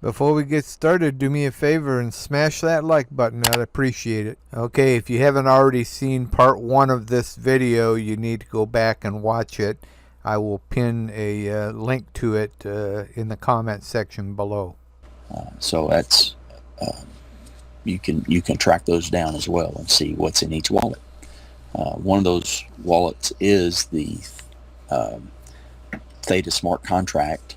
Before we get started, do me a favor and smash that like button. I'd appreciate it. Okay, if you haven't already seen part 1 of this video, you need to go back and watch it. I will pin a link to it in the comment section below. So that's you can track those down as well and see what's in each wallet. One of those wallets is the Theta smart contract,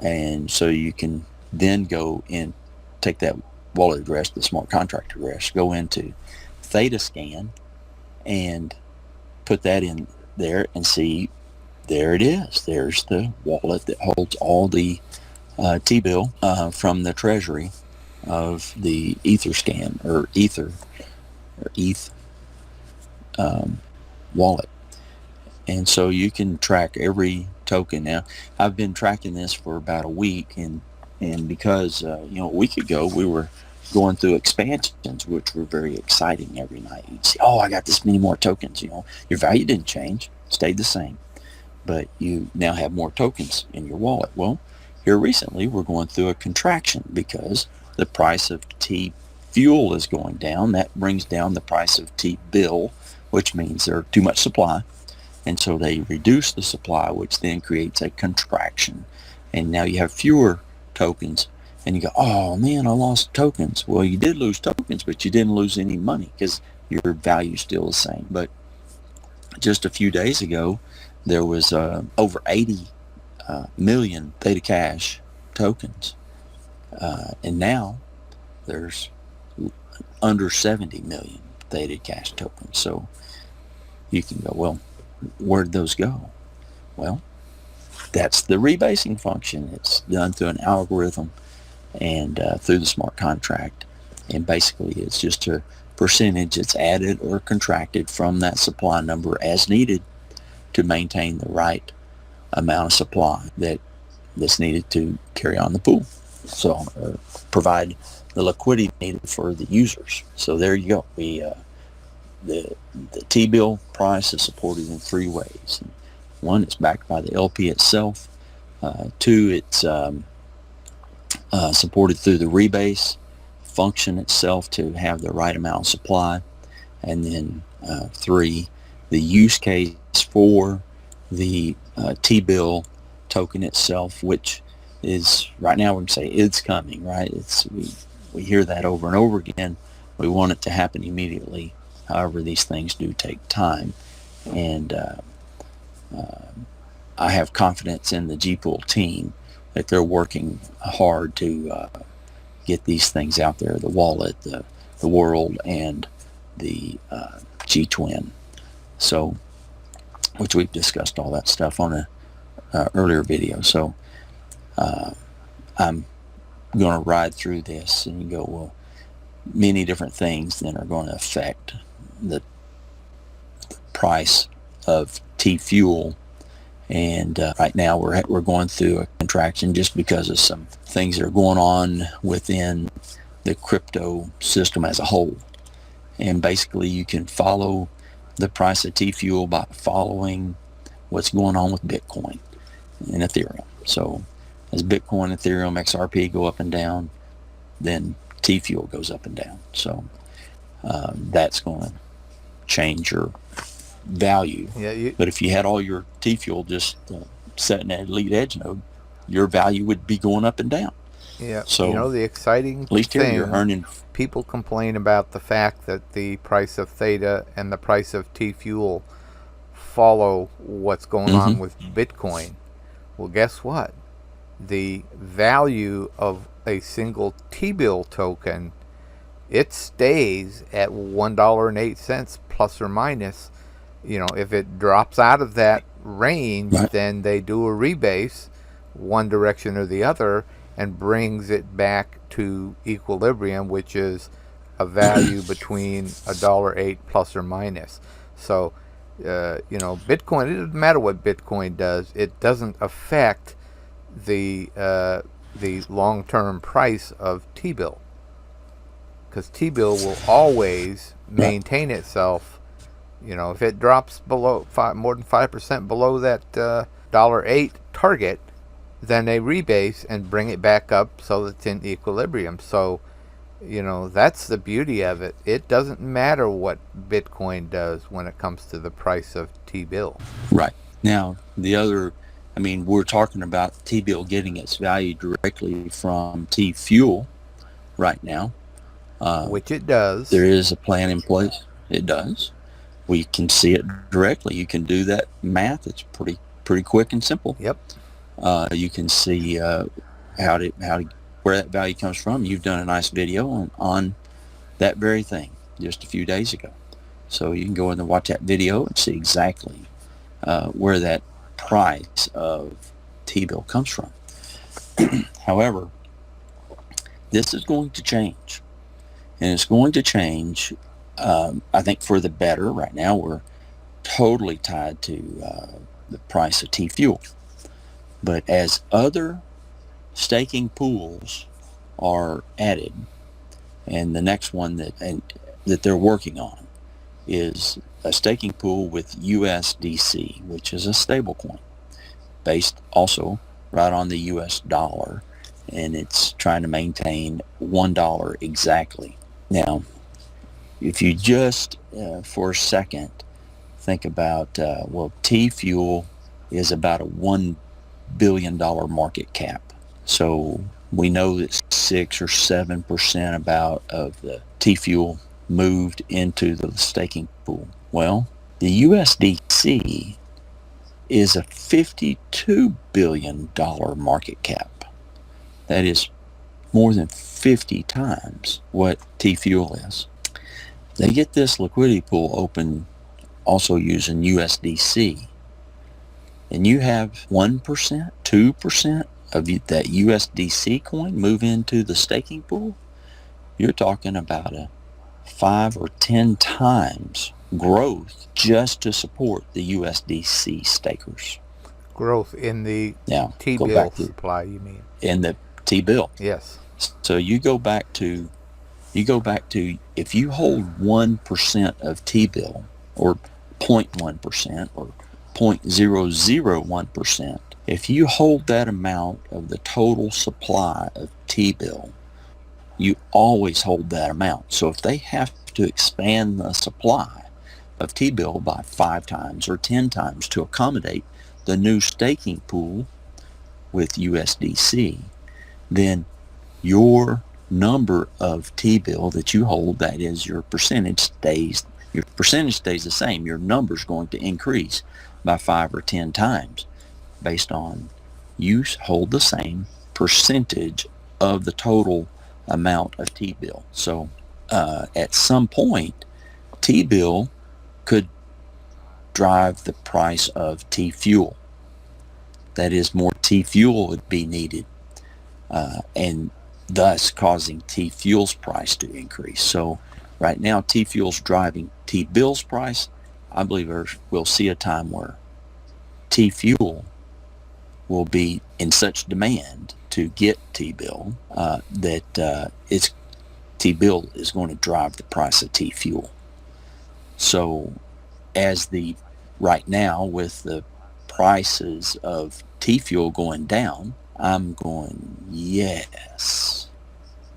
and so you can then go and take that wallet address, the smart contract address, go into Theta Scan and put that in there and see, there it is. There's the wallet that holds all the T-bill from the Treasury of the Etherscan or ETH wallet. And so you can track every token. Now, I've been tracking this for about a week, and because a week ago we were going through expansions, which were very exciting every night. You'd see, oh, I got this many more tokens. Your value didn't change, stayed the same, but you now have more tokens in your wallet. Well, here recently we're going through a contraction because the price of T-fuel is going down. That brings down the price of T-bill, which means there's too much supply. And so they reduce the supply, which then creates a contraction. And now you have fewer tokens. And you go, oh man, I lost tokens. Well, you did lose tokens, but you didn't lose any money because your value is still the same. But just a few days ago, there was over 80 million Theta Cash tokens. And now there's under 70 million Theta Cash tokens. So you can go, well, where'd those go? Well, that's the rebasing function. It's done through an algorithm and through the smart contract. And basically it's just a percentage that's added or contracted from that supply number as needed to maintain the right amount of supply that's needed to carry on the pool. So provide the liquidity needed for the users. So there you go. The T-bill price is supported in 3 ways. One, it's backed by the LP itself. 2, it's supported through the rebase function itself to have the right amount of supply. And then 3, the use case for the T-bill token itself, which is right now we can say it's coming, right? We hear that over and over again. We want it to happen immediately. However, these things do take time, and I have confidence in the G-Pool team that they're working hard to get these things out there, the wallet, the world, and the G-Twin. So, which we've discussed all that stuff on a earlier video. So I'm going to ride through this and you go, well, many different things then are going to affect the price of T-fuel. And right now we're going through a contraction just because of some things that are going on within the crypto system as a whole. And basically you can follow the price of T-fuel by following what's going on with Bitcoin and Ethereum. So as Bitcoin, Ethereum, XRP go up and down, then T-fuel goes up and down. So that's going to change your value. Yeah, but if you had all your T-fuel just set in that lead edge node, your value would be going up and down. Yeah. So the exciting at least thing, here you're earning. People complain about the fact that the price of Theta and the price of T-fuel follow what's going on with Bitcoin. Well, guess what? The value of a single T-bill token, it stays at $1.08 plus or minus. If it drops out of that range, right, then they do a rebase one direction or the other and brings it back to equilibrium, which is a value between $1.08 plus or minus. So, Bitcoin, it doesn't matter what Bitcoin does. It doesn't affect the long-term price of T-bill, because T-bill will always maintain itself. If it drops below more than 5% below that $1.08 target, then they rebase and bring it back up so it's in equilibrium. So, that's the beauty of it. It doesn't matter what Bitcoin does when it comes to the price of T-bill. Right. Now, we're talking about T-bill getting its value directly from T-fuel right now. Which it does. There is a plan in place. It does. We can see it directly. You can do that math. It's pretty quick and simple. Yep. You can see where that value comes from. You've done a nice video on that very thing just a few days ago. So you can go in and watch that video and see exactly where that price of T-bill comes from. However, this is going to change. And it's going to change, I think, for the better. Right now, we're totally tied to the price of T-fuel. But as other staking pools are added, and the next one that they're working on is a staking pool with USDC, which is a stable coin based also right on the US dollar, and it's trying to maintain $1 exactly. Now, if you just for a second think about, T-fuel is about a $1 billion market cap. So we know that 6 or 7% about of the T-fuel moved into the staking pool. Well, the USDC is a $52 billion market cap. That is more than 50 times what T-fuel is. They get this liquidity pool open also using USDC, and you have 1%, 2% of that USDC coin move into the staking pool, you're talking about a 5 or 10 times growth just to support the USDC stakers. Growth in the Now, T-bill supply, you mean? In the T-bill. Yes. So you go back to if you hold 1% of T-bill, or 0.1% or 0.001%, if you hold that amount of the total supply of T-bill, you always hold that amount. So if they have to expand the supply of T-bill by 5 times or 10 times to accommodate the new staking pool with USDC, then your number of T-bill that you hold, that is your percentage stays the same. Your number is going to increase by 5 or 10 times based on you hold the same percentage of the total amount of T-bill. So at some point, T-bill could drive the price of T-fuel. That is, more T-fuel would be needed, and thus causing T-fuel's price to increase. So right now, T-fuel's driving T-bill's price. I believe we'll see a time where T-fuel will be in such demand to get T-bill that T-bill is going to drive the price of T-fuel. So right now, with the prices of T-fuel going down, I'm going, yes,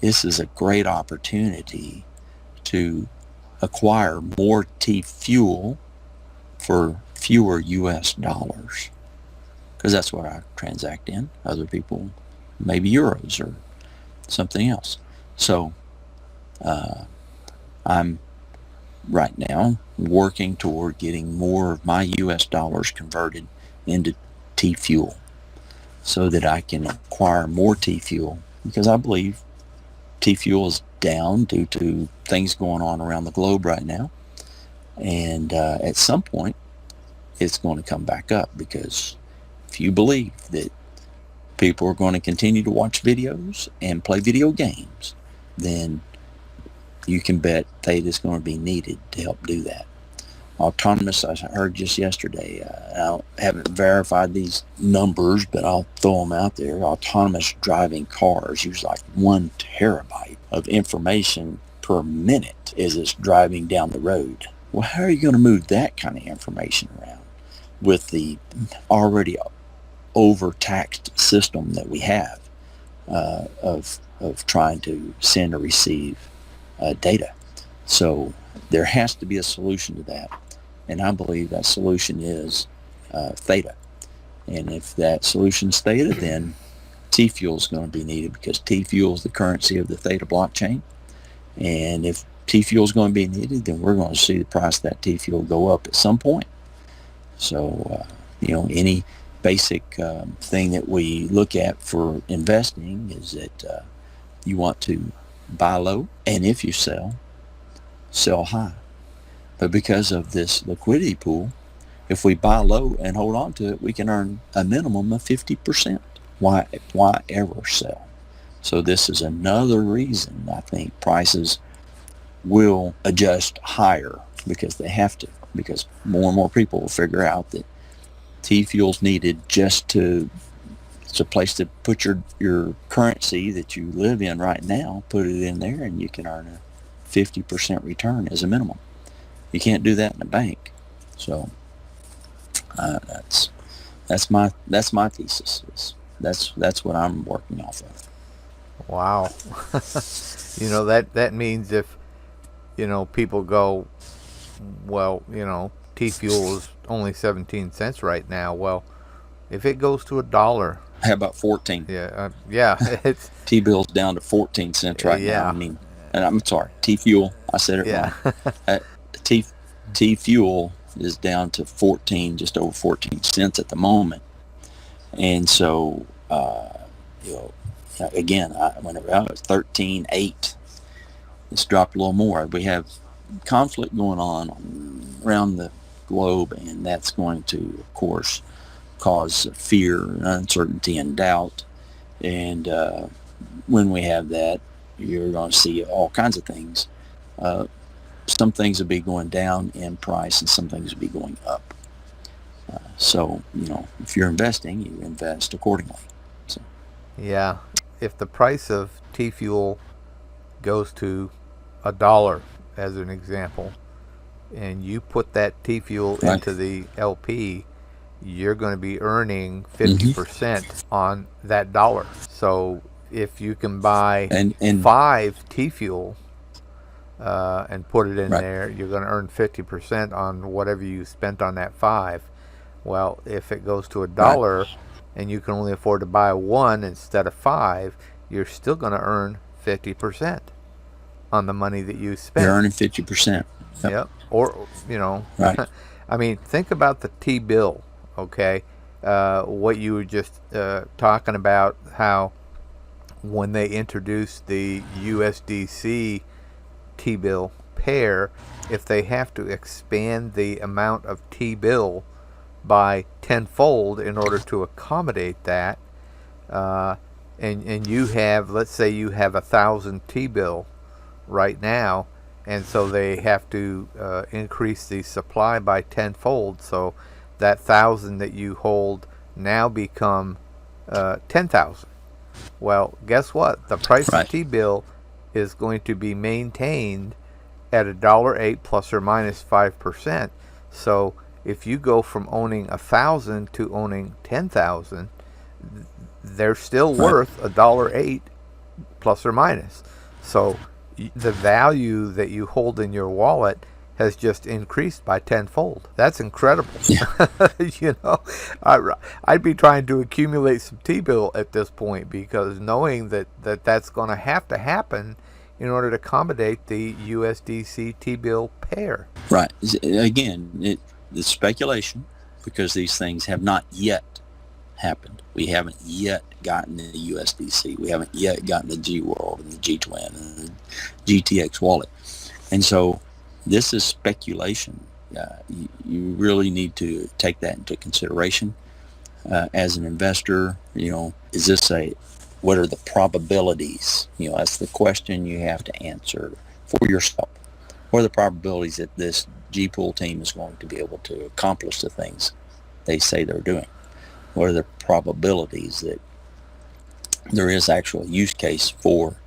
this is a great opportunity to acquire more T-fuel for fewer US dollars, because that's what I transact in. Other people, maybe euros or something else. So I'm right now working toward getting more of my US dollars converted into T-fuel so that I can acquire more T-fuel, because I believe T-fuel is down due to things going on around the globe right now, and at some point it's going to come back up, because if you believe that people are going to continue to watch videos and play video games, then you can bet Theta is going to be needed to help do that. Autonomous, I heard just yesterday, I haven't verified these numbers, but I'll throw them out there. Autonomous driving cars use like 1 terabyte of information per minute as it's driving down the road. Well, how are you going to move that kind of information around with the already overtaxed system that we have of trying to send or receive data. So there has to be a solution to that, and I believe that solution is Theta. And if that solution's Theta, then T-Fuel is going to be needed, because T-Fuel is the currency of the Theta blockchain. And if T-Fuel is going to be needed, then we're going to see the price of that T-Fuel go up at some point. So, any basic thing that we look at for investing is that you want to buy low, and if you sell high. But because of this liquidity pool, if we buy low and hold on to it, we can earn a minimum of 50%. Why ever sell? So this is another reason I think prices will adjust higher, because they have to, because more and more people will figure out that T-Fuel's needed just to, it's a place to put your currency that you live in right now, put it in there, and you can earn a 50% return as a minimum. You can't do that in a bank. So that's my thesis. That's what I'm working off of. Wow. That means if, people go, well, T-Fuel is only 17 cents right now. Well, if it goes to $1, how about 14? Yeah, it's T-Bill's down to 14 cents right now. I mean, and I'm sorry, T-Fuel, I said it wrong. T-Fuel is down to 14, just over 14 cents at the moment. And so, again, whenever I was 13.8, it's dropped a little more. We have conflict going on around the globe, and that's going to, of course, cause fear, uncertainty, and doubt. And when we have that, you're going to see all kinds of things. Some things will be going down in price, and some things will be going up. So, if you're investing, you invest accordingly. So. Yeah. If the price of T-Fuel goes to $1, as an example, and you put that T-Fuel into the LP, you're going to be earning 50% on that dollar. So if you can buy 5 T-Fuel and put it in there, you're going to earn 50% on whatever you spent on that 5. Well, if it goes to $1 and you can only afford to buy 1 instead of 5, you're still going to earn 50% on the money that you spent. You're earning 50%. Yep. Or, I mean, think about the T-bill, okay? What you were just talking about, how when they introduced the USDC T-bill pair, if they have to expand the amount of T-bill by tenfold in order to accommodate that, and you have, let's say you have 1,000 T-bill right now, and so they have to increase the supply by tenfold, so that 1,000 that you hold now become 10,000. Well, guess what? The price of T-bill is going to be maintained at $1.08 plus or minus 5%. So if you go from owning 1,000 to owning 10,000, they're still worth $1.08 plus or minus. So the value that you hold in your wallet has just increased by tenfold. That's incredible. I'd be trying to accumulate some T-bill at this point, because knowing that's going to happen in order to accommodate the USDC T-bill pair. Right. Again, it's speculation, because these things have not yet happened. We haven't yet gotten the USDC. We haven't yet gotten the G World and the G Twin and the GTX wallet. And so this is speculation. You really need to take that into consideration as an investor. Is this what are the probabilities? That's the question you have to answer for yourself. What are the probabilities that this G-Pool team is going to be able to accomplish the things they say they're doing? What are the probabilities that there is actual use case for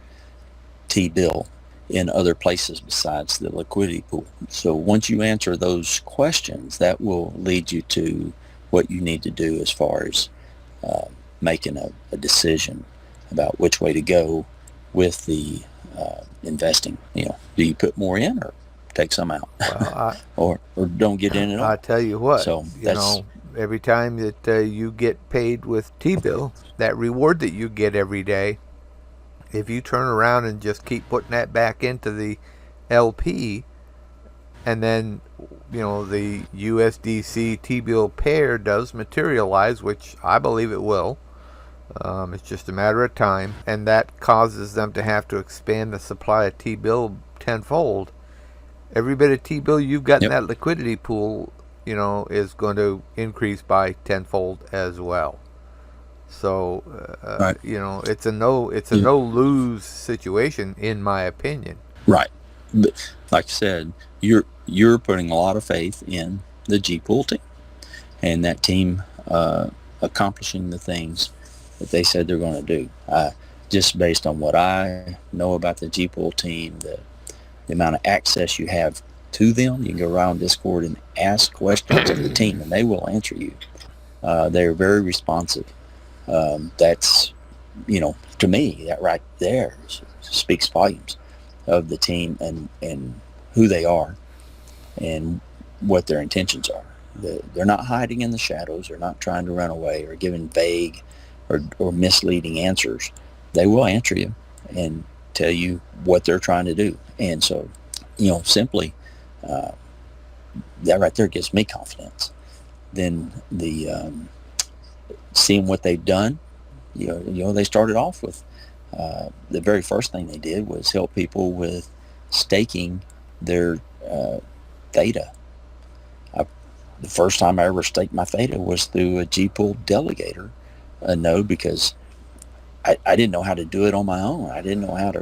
T-bill in other places besides the liquidity pool? So once you answer those questions, that will lead you to what you need to do as far as making a decision about which way to go with the investing. Do you put more in or take some out, Well, or don't get in at I all? tell you what, So that's every time that you get paid with T-bill, that reward that you get every day, if you turn around and just keep putting that back into the LP, and then the USDC T-bill pair does materialize, which I believe it will. It's just a matter of time, and that causes them to have to expand the supply of T-bill tenfold. Every bit of T-bill you've got in yep. that liquidity pool, is going to increase by tenfold as well. So, Right. it's a no lose situation in my opinion. Right. But like I said, you're putting a lot of faith in the G Pool team and that team accomplishing the things that they said they're going to do. Just based on what I know about the G Pool team, the amount of access you have to them, you can go around Discord and ask questions of the team, and they will answer you. They're very responsive. That's, to me, that right there speaks volumes of the team and who they are and what their intentions are. They're not hiding in the shadows. They're not trying to run away or giving vague or misleading answers. They will answer you and tell you what they're trying to do. And so, simply that right there gives me confidence. Then the seeing what they've done, they started off with the very first thing they did was help people with staking their theta. The first time I ever staked my theta was through a Gpool delegator node because I didn't know how to do it on my own. I didn't know how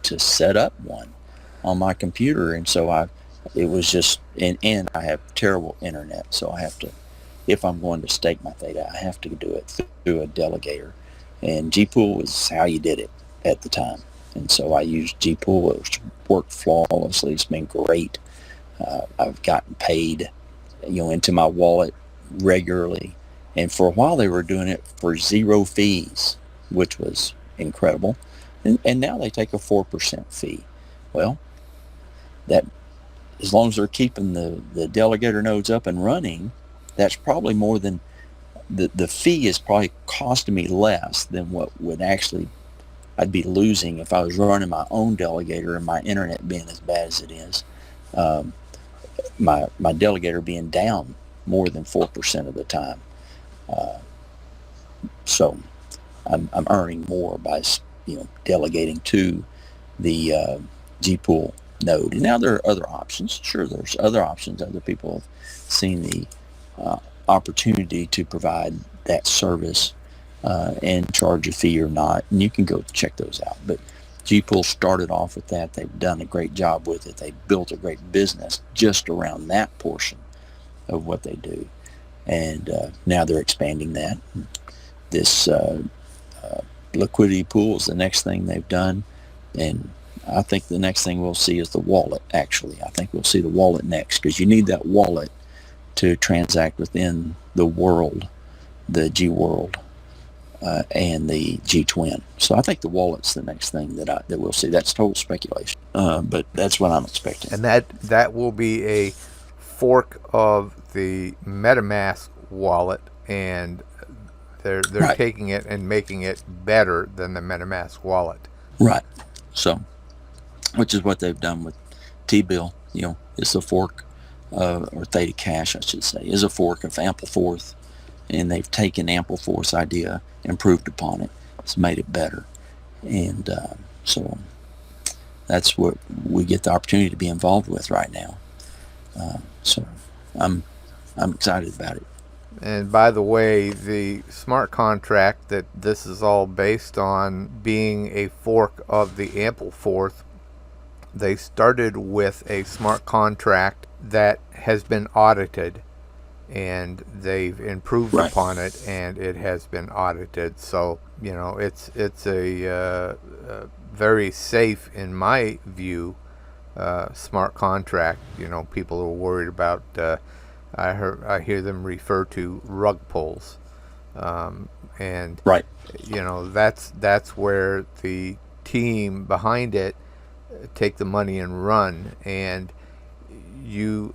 to set up one on my computer, and so it was just and I have terrible internet, so I have to, if I'm going to stake my theta, I have to do it through a delegator, and Gpool was how you did it at the time, and so I used Gpool. It's worked flawlessly. It's been great. I've gotten paid, into my wallet regularly, and for a while they were doing it for 0 fees, which was incredible, and now they take a 4% fee. Well, that, as long as they're keeping the delegator nodes up and running, that's probably more than the fee is probably costing me less than what would actually I'd be losing if I was running my own delegator and my internet being as bad as it is. My delegator being down more than 4% of the time. So I'm earning more by delegating to the Gpool node. And now there are other options. Sure, there's other options. Other people have seen the opportunity to provide that service and charge a fee or not, and you can go check those out. But Gpool started off with that. They've done a great job with it. They built a great business just around that portion of what they do, and now they're expanding that. This liquidity pool is the next thing they've done, and I think the next thing we'll see is the wallet. Actually, I think we'll see the wallet next, because you need that wallet to transact within the world, the G World, and the G Twin. So I think the wallet's the next thing that we'll see. That's total speculation, but that's what I'm expecting. And that will be a fork of the MetaMask wallet, and they're Right. taking it and making it better than the MetaMask wallet. Right. So, which is what they've done with T-bill. It's a fork, or Theta Cash, I should say, is a fork of Ampleforth, and they've taken Ampleforth's idea, improved upon it, it's made it better, and so that's what we get the opportunity to be involved with right now. So I'm excited about it. And by the way, the smart contract that this is all based on, being a fork of the Ampleforth, they started with a smart contract that has been audited, and they've improved Right. upon it, and it has been audited. So it's a very safe, in my view, smart contract. People are worried about. I hear them refer to rug pulls. And Right. that's where the team behind it take the money and run. And if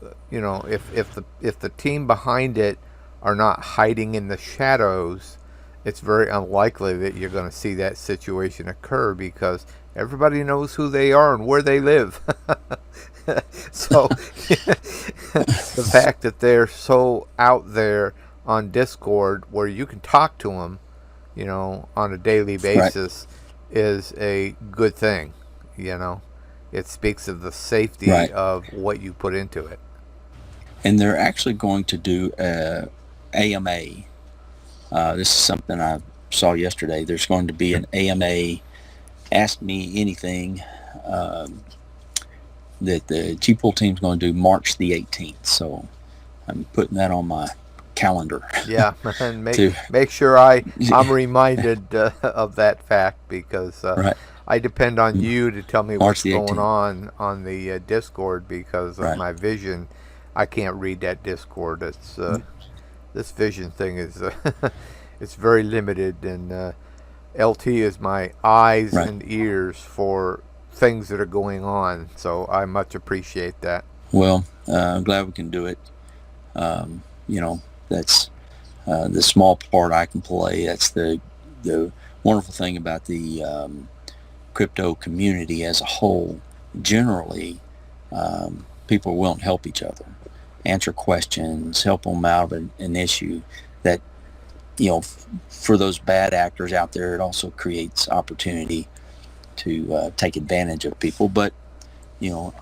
the team behind it are not hiding in the shadows, it's very unlikely that you're going to see that situation occur, because everybody knows who they are and where they live. So the fact that they're so out there on Discord where you can talk to them, on a daily Right. basis, is a good thing. You know, it speaks of the safety Right. of what you put into it. And they're actually going to do a AMA. This is something I saw yesterday. There's going to be an AMA, Ask Me Anything, that the T-Pool team's going to do March the 18th. So I'm putting that on my calendar. Yeah, and to make sure I'm reminded of that fact, because right. I depend on you to tell me March what's the going 18th. on the Discord, because of Right. my vision. I can't read that Discord. It's this vision thing is it's very limited, and LT is my eyes Right. and ears for things that are going on. So I much appreciate that. Well, I'm glad we can do it. That's the small part I can play. That's the wonderful thing about the crypto community as a whole. Generally, people are willing to help each other, answer questions, help them out of an issue. That, for those bad actors out there, it also creates opportunity to take advantage of people. But you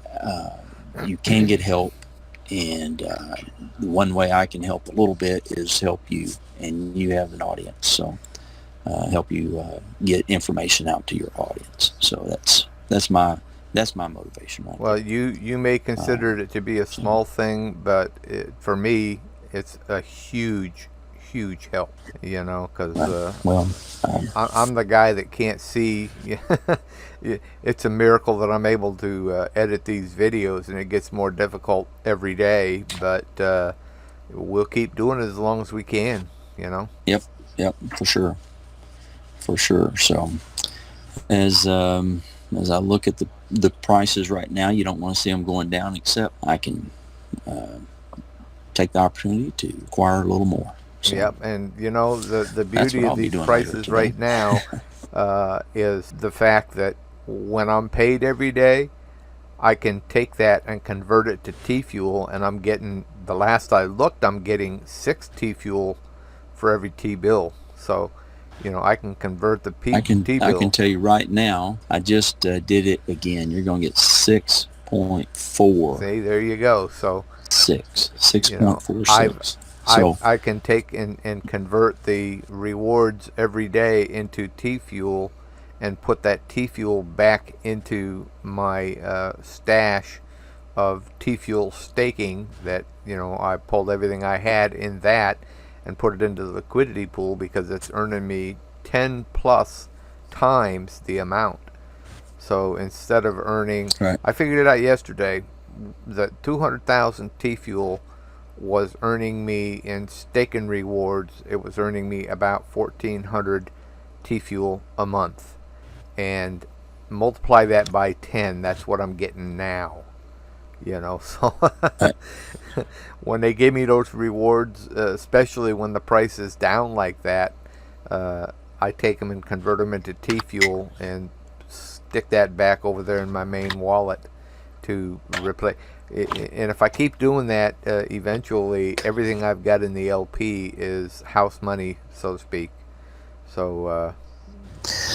can get help, and the one way I can help a little bit is help you, and you have an audience, so help you get information out to your audience. So that's my motivation right Well, there. you may consider it to be a small thing, but for me, it's a huge help. Because Well, I'm the guy that can't see. It's a miracle that I'm able to edit these videos, and it gets more difficult every day. But we'll keep doing it as long as we can. yep, for sure. So as I look at the prices right now, you don't want to see them going down, except I can take the opportunity to acquire a little more. So Yep, and the that's beauty what of I'll be these doing later prices today. right now is the fact that when I'm paid every day, I can take that and convert it to T Fuel, and I'm getting, the last I looked, I'm getting 6 T Fuel for every T bill. So, I can convert the I can T bill. tell you right now, I just did it again. You're going to get 6.46. See, there you go. So, 6.46. So I can take and convert the rewards every day into T Fuel, and put that T Fuel back into my stash of T Fuel staking. That I pulled everything I had in that and put it into the liquidity pool, because it's earning me 10 plus times the amount. So instead of earning, right. I figured it out yesterday, that 200,000 T Fuel was earning me in staking rewards. It was earning me about 1,400 T Fuel a month, and multiply that by 10. That's what I'm getting now. So when they give me those rewards, especially when the price is down like that, I take them and convert them into T Fuel and stick that back over there in my main wallet to replace. And if I keep doing that, eventually everything I've got in the LP is house money, so to speak. So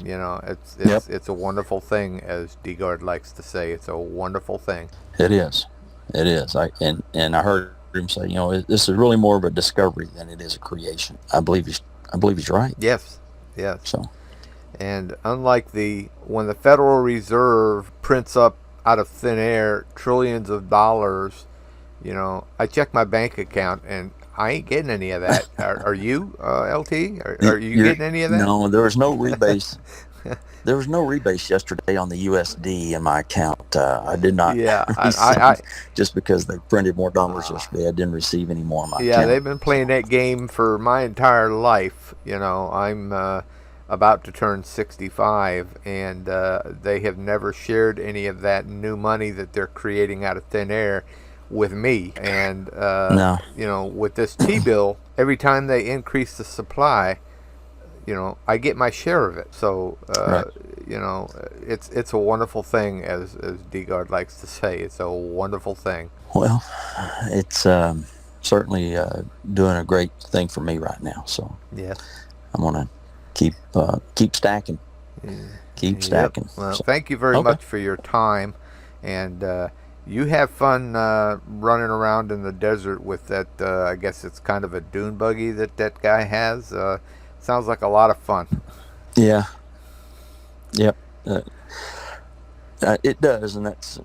it's a wonderful thing, as DeGard likes to say. It's a wonderful thing. It is. I heard him say, this is really more of a discovery than it is a creation. I believe he's right. Yes. So, and unlike when the Federal Reserve prints up out of thin air trillions of dollars, I check my bank account and I ain't getting any of that. Are you, LT? Are you getting any of that? No, there was no rebase. There was no rebates yesterday on the USD in my account. I did not Yeah, receive, just because they printed more dollars yesterday. I didn't receive any more in my yeah, account. they've been playing that game for my entire life. You know, I'm about to turn 65, and they have never shared any of that new money that they're creating out of thin air with me. And No, you know, with this T-bill, every time they increase the supply, you know, I get my share of it. So right. you know, it's a wonderful thing, as Degard likes to say. It's a wonderful thing. Well, it's certainly doing a great thing for me right now. So Yes. I'm gonna keep stacking, keep Yep. stacking. Well, So, thank you very okay. much for your time, and you have fun running around in the desert with that. I guess it's kind of a dune buggy that guy has. Sounds like a lot of fun. Yeah. Yep. It does, and that's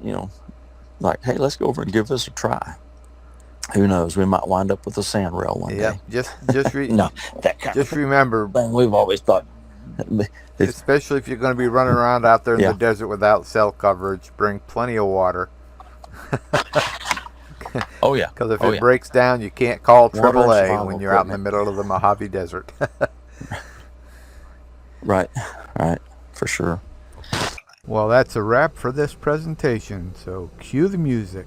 like, hey, let's go over and give this a try. Who knows? We might wind up with a sand rail one Yep. day. No, that kind just of remember, thing we've always thought. It's, especially if you're going to be running around out there in yeah. the desert without cell coverage, bring plenty of water. Oh yeah. Because if Oh it yeah. breaks down, you can't call Water and AAA survival when you're out in the equipment. middle of the Mojave Desert. Right. Right. For sure. Well, that's a wrap for this presentation, so cue the music.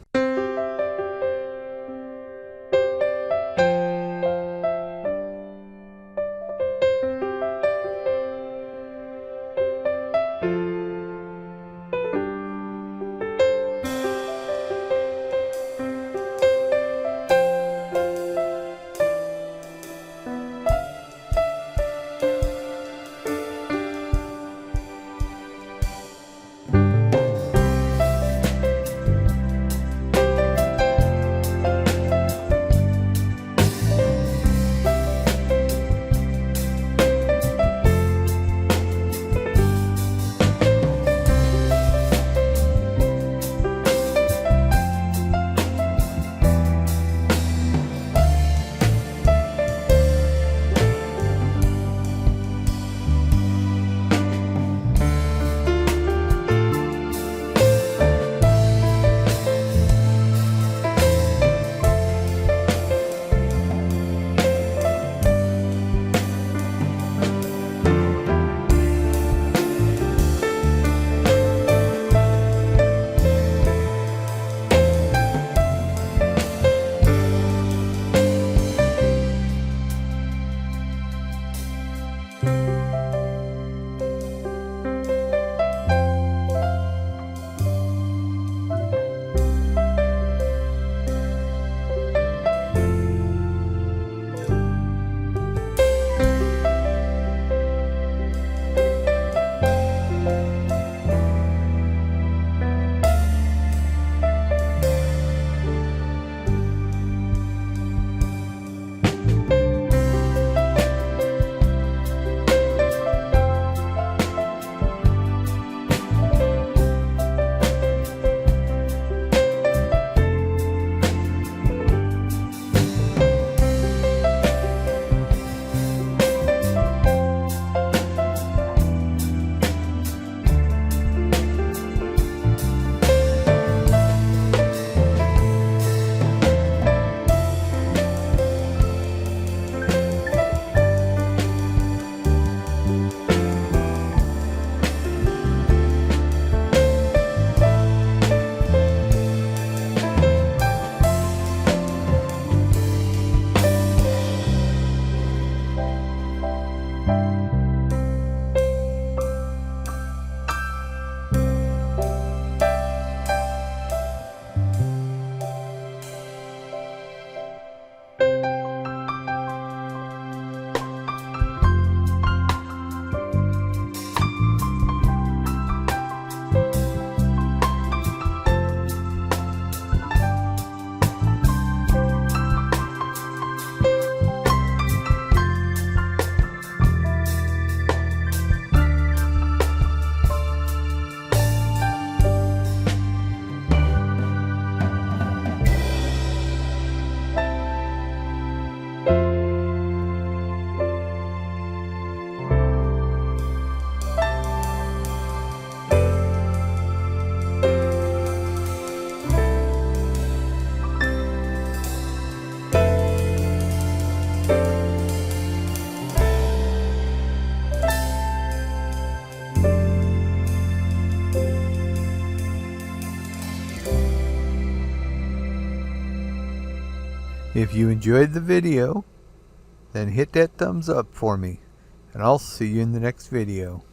If you enjoyed the video, then hit that thumbs up for me, and I'll see you in the next video.